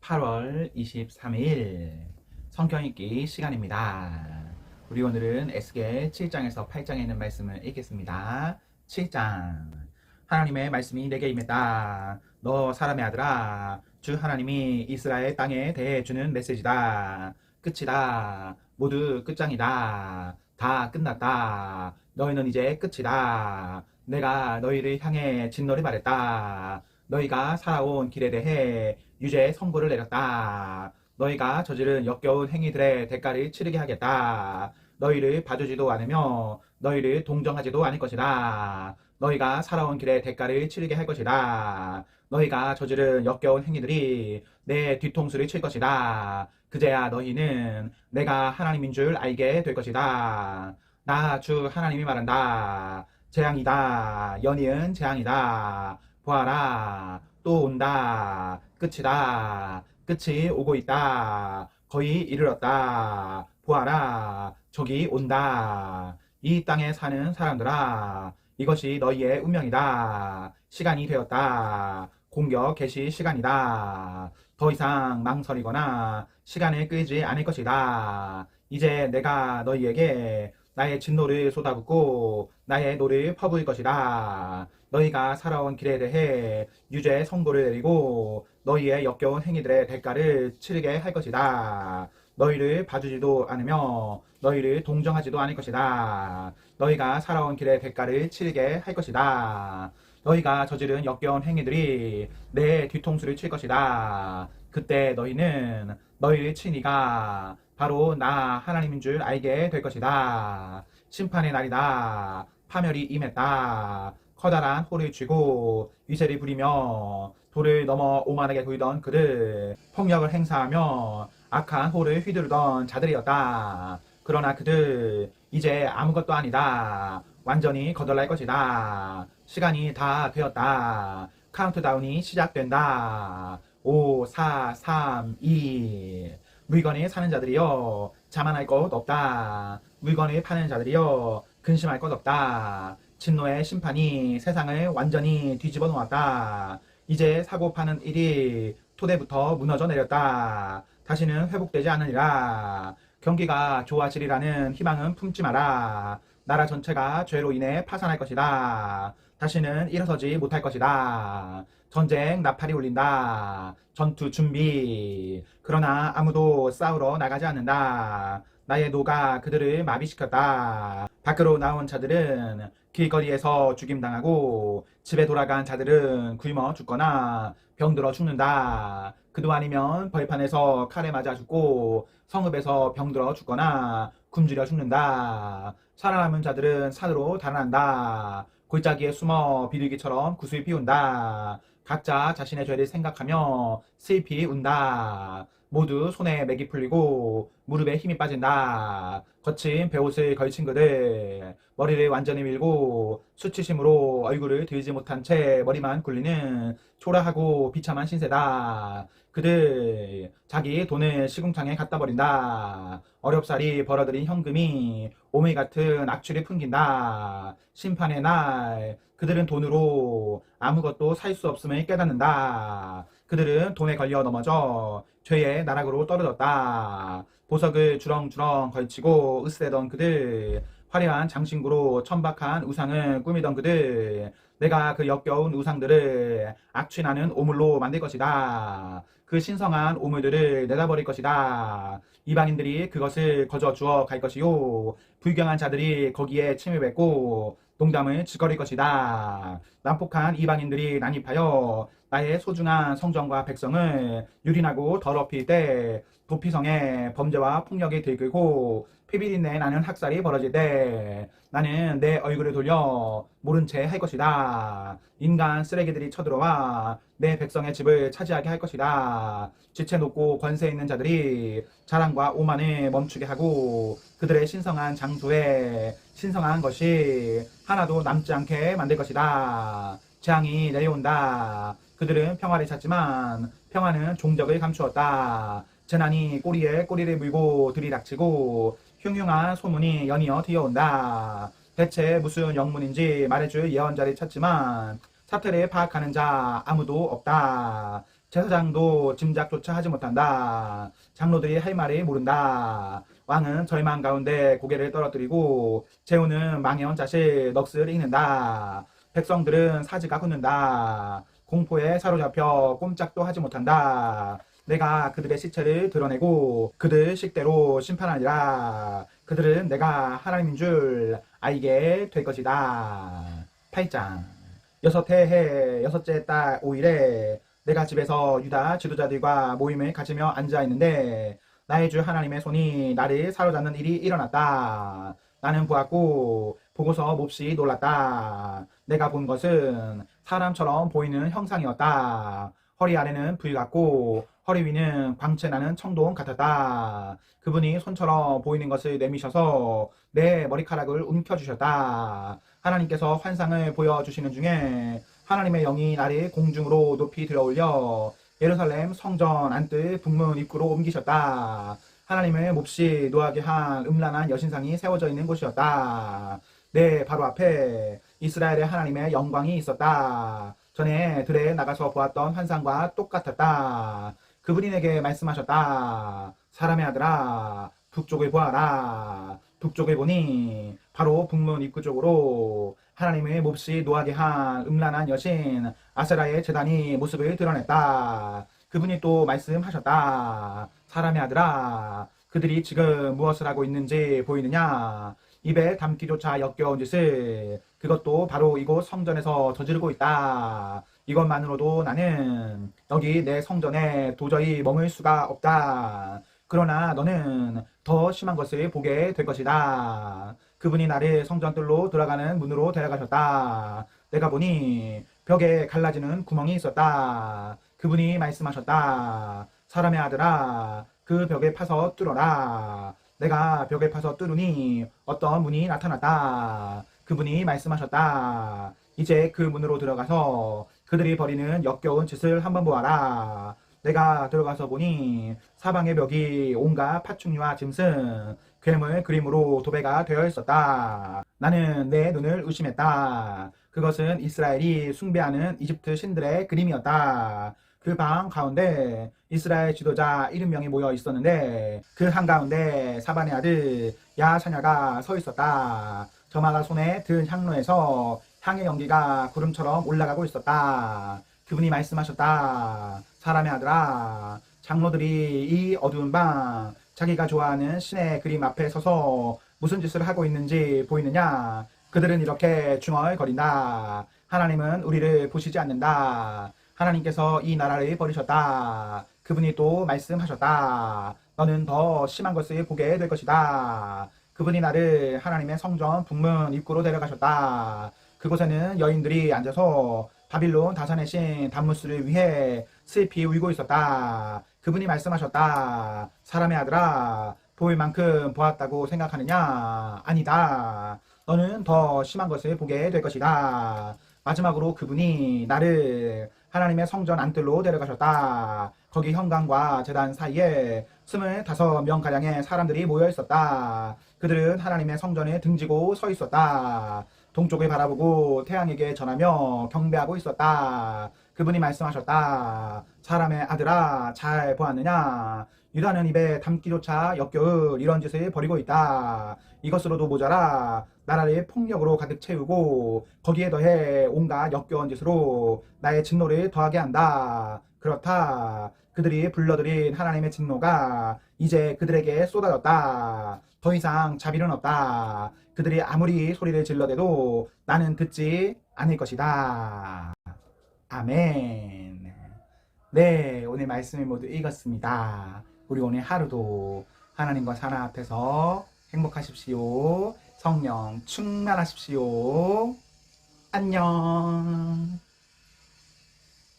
8월 23일 성경 읽기 시간입니다. 우리 오늘은 에스겔 7장에서 8장에 있는 말씀을 읽겠습니다. 7장. 하나님의 말씀이 내게 임했다. 너 사람의 아들아, 주 하나님이 이스라엘 땅에 대해 주는 메시지다. 끝이다. 모두 끝장이다. 다 끝났다. 너희는 이제 끝이다. 내가 너희를 향해 진노를 바랬다. 너희가 살아온 길에 대해 유죄 선고를 내렸다. 너희가 저지른 역겨운 행위들의 대가를 치르게 하겠다. 너희를 봐주지도 않으며 너희를 동정하지도 않을 것이다. 너희가 살아온 길의 대가를 치르게 할 것이다. 너희가 저지른 역겨운 행위들이 내 뒤통수를 칠 것이다. 그제야 너희는 내가 하나님인 줄 알게 될 것이다. 나 주 하나님이 말한다. 재앙이다. 연이은 재앙이다. 보아라, 또 온다. 끝이다. 끝이 오고 있다. 거의 이르렀다. 보아라, 저기 온다. 이 땅에 사는 사람들아, 이것이 너희의 운명이다. 시간이 되었다. 공격 개시 시간이다. 더 이상 망설이거나 시간을 끌지 않을 것이다. 이제 내가 너희에게 나의 진노를 쏟아붓고 나의 노를 퍼부을 것이다. 너희가 살아온 길에 대해 유죄 선고를 내리고 너희의 역겨운 행위들의 대가를 치르게 할 것이다. 너희를 봐주지도 않으며 너희를 동정하지도 않을 것이다. 너희가 살아온 길의 대가를 치르게 할 것이다. 너희가 저지른 역겨운 행위들이 내 뒤통수를 칠 것이다. 그때 너희는 너희를 친 이가 바로 나 하나님인 줄 알게 될 것이다. 심판의 날이다. 파멸이 임했다. 커다란 호를 쥐고 위세를 부리며 돌을 넘어 오만하게 보이던 그들, 폭력을 행사하며 악한 호를 휘두르던 자들이었다. 그러나 그들 이제 아무것도 아니다. 완전히 거덜날 것이다. 시간이 다 되었다. 카운트다운이 시작된다. 5, 4, 3, 2. 물건에 사는 자들이여, 자만할 것 없다. 물건을 파는 자들이여, 근심할 것 없다. 진노의 심판이 세상을 완전히 뒤집어 놓았다. 이제 사고 파는 일이 토대부터 무너져 내렸다. 다시는 회복되지 않으리라. 경기가 좋아지리라는 희망은 품지 마라. 나라 전체가 죄로 인해 파산할 것이다. 다시는 일어서지 못할 것이다. 전쟁 나팔이 울린다. 전투 준비. 그러나 아무도 싸우러 나가지 않는다. 나의 노가 그들을 마비시켰다. 밖으로 나온 자들은 길거리에서 죽임당하고 집에 돌아간 자들은 굶어 죽거나 병들어 죽는다. 그도 아니면 벌판에서 칼에 맞아 죽고 성읍에서 병들어 죽거나 굶주려 죽는다. 살아남은 자들은 산으로 달아난다. 골짜기에 숨어 비둘기처럼 구슬 피운다. 각자 자신의 죄를 생각하며 슬피 운다. 모두 손에 맥이 풀리고 무릎에 힘이 빠진다. 거친 베옷을 걸친 그들, 머리를 완전히 밀고 수치심으로 얼굴을 들지 못한 채 머리만 굴리는 초라하고 비참한 신세다. 그들 자기 돈을 시궁창에 갖다 버린다. 어렵사리 벌어들인 현금이 오물 같은 악취를 풍긴다. 심판의 날 그들은 돈으로 아무것도 살 수 없음을 깨닫는다. 그들은 돈에 걸려 넘어져 죄의 나락으로 떨어졌다. 보석을 주렁주렁 걸치고 으스대던 그들, 화려한 장신구로 천박한 우상을 꾸미던 그들, 내가 그 역겨운 우상들을 악취나는 오물로 만들 것이다. 그 신성한 오물들을 내다버릴 것이다. 이방인들이 그것을 거저 주어 갈 것이요, 불경한 자들이 거기에 침입했고 농담을 짓거릴 것이다. 난폭한 이방인들이 난입하여 나의 소중한 성전과 백성을 유린하고 더럽힐 때 도피성에 범죄와 폭력이 들끓고 피비린내 나는 학살이 벌어질 때 나는 내 얼굴을 돌려 모른 채 할 것이다. 인간 쓰레기들이 쳐들어와 내 백성의 집을 차지하게 할 것이다. 지체 높고 권세 있는 자들이 자랑과 오만을 멈추게 하고 그들의 신성한 장소에 신성한 것이 하나도 남지 않게 만들 것이다. 재앙이 내려온다. 그들은 평화를 찾지만 평화는 종적을 감추었다. 재난이 꼬리에 꼬리를 물고 들이닥치고 흉흉한 소문이 연이어 들려온다. 대체 무슨 영문인지 말해줄 예언자를 찾지만 사태를 파악하는 자 아무도 없다. 제사장도 짐작조차 하지 못한다. 장로들이 할 말이 모른다. 왕은 절망 가운데 고개를 떨어뜨리고 재우는 망해온 자식 넋을 잃는다. 백성들은 사지가 굳는다. 공포에 사로잡혀 꼼짝도 하지 못한다. 내가 그들의 시체를 드러내고 그들 식대로 심판하리라. 그들은 내가 하나님인 줄 알게 될 것이다. 8장. 여섯 해 여섯째 달 5일에 내가 집에서 유다 지도자들과 모임을 가지며 앉아 있는데 나의 주 하나님의 손이 나를 사로잡는 일이 일어났다. 나는 보았고 보고서 몹시 놀랐다. 내가 본 것은 사람처럼 보이는 형상이었다. 허리 아래는 불 같고 허리 위는 광채 나는 청동 같았다. 그분이 손처럼 보이는 것을 내미셔서 내 머리카락을 움켜주셨다. 하나님께서 환상을 보여주시는 중에 하나님의 영이 나를 공중으로 높이 들어올려 예루살렘 성전 안뜰 북문 입구로 옮기셨다. 하나님을 몹시 노하게 한 음란한 여신상이 세워져 있는 곳이었다. 내 바로 앞에 이스라엘의 하나님의 영광이 있었다. 전에 들에 나가서 보았던 환상과 똑같았다. 그분이 내게 말씀하셨다. 사람의 아들아, 북쪽을 보아라. 북쪽을 보니 바로 북문 입구 쪽으로 하나님을 몹시 노하게 한 음란한 여신 아세라의 제단이 모습을 드러냈다. 그분이 또 말씀하셨다. 사람의 아들아, 그들이 지금 무엇을 하고 있는지 보이느냐? 입에 담기조차 역겨운 짓을 그것도 바로 이곳 성전에서 저지르고 있다. 이것만으로도 나는 여기 내 성전에 도저히 머물 수가 없다. 그러나 너는 더 심한 것을 보게 될 것이다. 그분이 나를 성전뜰로 들어가는 문으로 데려가셨다. 내가 보니 벽에 갈라지는 구멍이 있었다. 그분이 말씀하셨다. 사람의 아들아, 그 벽에 파서 뚫어라. 내가 벽에 파서 뚫으니 어떤 문이 나타났다. 그분이 말씀하셨다. 이제 그 문으로 들어가서 그들이 벌이는 역겨운 짓을 한번 보아라. 내가 들어가서 보니 사방의 벽이 온갖 파충류와 짐승, 괴물 그림으로 도배가 되어 있었다. 나는 내 눈을 의심했다. 그것은 이스라엘이 숭배하는 이집트 신들의 그림이었다. 그 방 가운데 이스라엘 지도자 70명이 모여 있었는데 그 한가운데 사반의 아들 야사냐가 서 있었다. 저마다 손에 든 향로에서 향의 연기가 구름처럼 올라가고 있었다. 그분이 말씀하셨다. 사람의 아들아, 장로들이 이 어두운 방 자기가 좋아하는 신의 그림 앞에 서서 무슨 짓을 하고 있는지 보이느냐? 그들은 이렇게 중얼거린다. 하나님은 우리를 보시지 않는다. 하나님께서 이 나라를 버리셨다. 그분이 또 말씀하셨다. 너는 더 심한 것을 보게 될 것이다. 그분이 나를 하나님의 성전 북문 입구로 데려가셨다. 그곳에는 여인들이 앉아서 바빌론 다산의 신 담무스를 위해 슬피 울고 있었다. 그분이 말씀하셨다. 사람의 아들아, 보일 만큼 보았다고 생각하느냐? 아니다. 너는 더 심한 것을 보게 될 것이다. 마지막으로 그분이 나를 하나님의 성전 안뜰로 데려가셨다. 거기 현관과 제단 사이에 25명가량의 사람들이 모여 있었다. 그들은 하나님의 성전에 등지고 서 있었다. 동쪽을 바라보고 태양에게 전하며 경배하고 있었다. 그분이 말씀하셨다. 사람의 아들아, 잘 보았느냐? 유다는 입에 담기조차 역겨울 이런 짓을 벌이고 있다. 이것으로도 모자라 나라를 폭력으로 가득 채우고 거기에 더해 온갖 역겨운 짓으로 나의 진노를 더하게 한다. 그렇다. 그들이 불러들인 하나님의 진노가 이제 그들에게 쏟아졌다. 더 이상 자비는 없다. 그들이 아무리 소리를 질러대도 나는 듣지 않을 것이다. 아멘. 네, 오늘 말씀을 모두 읽었습니다. 우리 오늘 하루도 하나님과 사랑 앞에서 행복하십시오. 성령 충만하십시오. 안녕.